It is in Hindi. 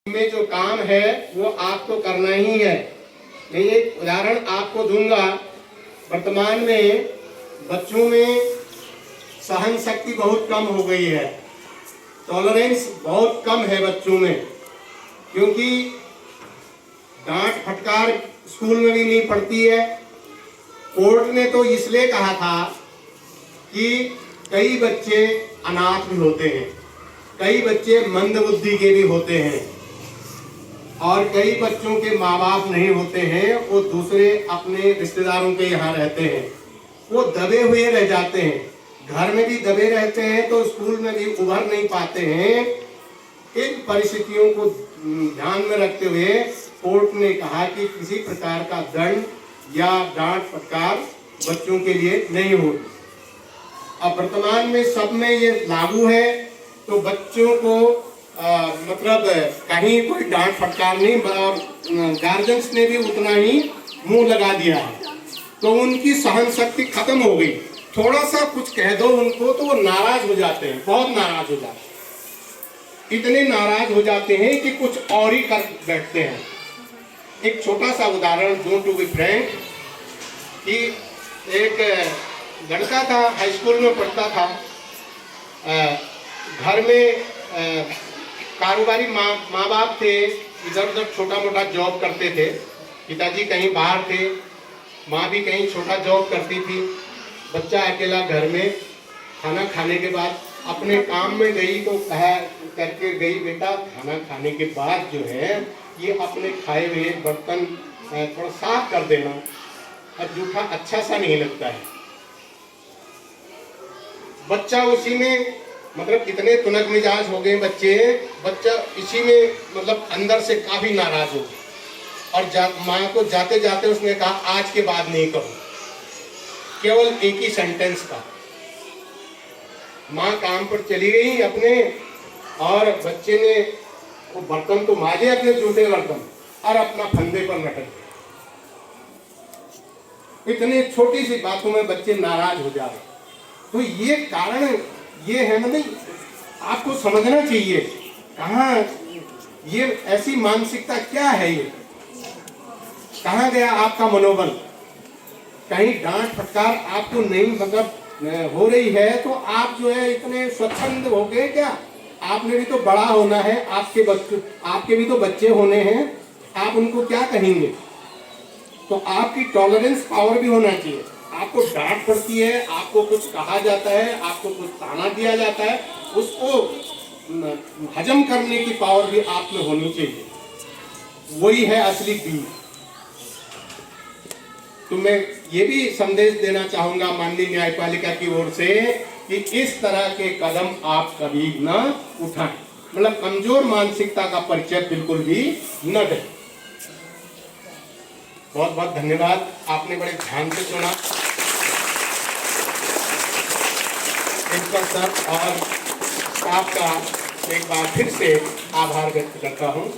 में जो काम है वो आपको करना ही है। मैं एक उदाहरण आपको दूंगा। वर्तमान में बच्चों में सहन शक्ति बहुत कम हो गई है, टॉलरेंस बहुत कम है बच्चों में, क्योंकि डांट फटकार स्कूल में भी नहीं पड़ती है। कोर्ट ने तो इसलिए कहा था कि कई बच्चे अनाथ भी होते हैं, कई बच्चे मंदबुद्धि के भी होते हैं, और कई बच्चों के माँ बाप नहीं होते हैं, वो दूसरे अपने रिश्तेदारों के यहाँ रहते हैं, वो दबे हुए रह जाते हैं, घर में भी दबे रहते हैं तो स्कूल में भी उभर नहीं पाते हैं। इन परिस्थितियों को ध्यान में रखते हुए कोर्ट ने कहा कि किसी प्रकार का दंड या डांट फटकार बच्चों के लिए नहीं होगी। अब वर्तमान में सब में ये लागू है, तो बच्चों को मतलब कहीं कोई डांट फटकार नहीं, और गार्जियंस ने भी उतना ही मुंह लगा दिया है, तो उनकी सहन शक्ति खत्म हो गई। थोड़ा सा कुछ कह दो उनको तो वो नाराज हो जाते हैं, बहुत नाराज हो जाते हैं, इतने नाराज हो जाते हैं कि कुछ और ही कर बैठते हैं। एक छोटा सा उदाहरण दूं टू बी फ्रैंक, कि एक लड़का था, हाई स्कूल में पढ़ता था, घर में कारोबारी माँ बाप थे, इधर उधर छोटा मोटा जॉब करते थे, पिताजी कहीं बाहर थे, माँ भी कहीं छोटा जॉब करती थी। बच्चा अकेला घर में खाना खाने के बाद अपने काम में गई तो कहा करके गई, बेटा खाना खाने के बाद जो है ये अपने खाए हुए बर्तन थोड़ा साफ कर देना, और जूठा अच्छा सा नहीं लगता है। बच्चा उसी में मतलब कितने तुनक मिजाज हो गए बच्चा इसी में मतलब अंदर से काफी नाराज हो गया, और माँ को जाते जाते उसने कहा आज के बाद नहीं करूँ, केवल एक ही सेंटेंस का। माँ काम पर चली गई अपने, और बच्चे ने वो बर्तन तो माजे अपने जूठे बर्तन, और अपना फंदे पर लटक गए। इतनी छोटी सी बातों में बच्चे नाराज हो जाते। तो ये कारण ये है ना, नहीं आपको समझना चाहिए कहाँ ये ऐसी मानसिकता क्या है, ये कहाँ गया आपका मनोबल। कहीं डांट फटकार आपको नहीं मतलब हो रही है तो आप जो है इतने स्वच्छंद हो गए क्या? आपने भी तो बड़ा होना है, आपके भी तो बच्चे होने हैं, आप उनको क्या कहेंगे? तो आपकी टॉलरेंस पावर भी होना चाहिए। आपको डांट पड़ती है, आपको कुछ कहा जाता है, आपको कुछ ताना दिया जाता है, उसको हजम करने की पावर भी आप में होनी चाहिए। वही है असली बीज। तो मैं ये भी संदेश देना चाहूंगा माननीय न्यायपालिका की ओर से कि इस तरह के कदम आप कभी न उठाएं, मतलब कमजोर मानसिकता का परिचय बिल्कुल भी न दें। बहुत बहुत धन्यवाद, आपने बड़े ध्यान से सुना। प्रिंसिपल सर और स्टाफ का एक बार फिर से आभार व्यक्त करता हूँ।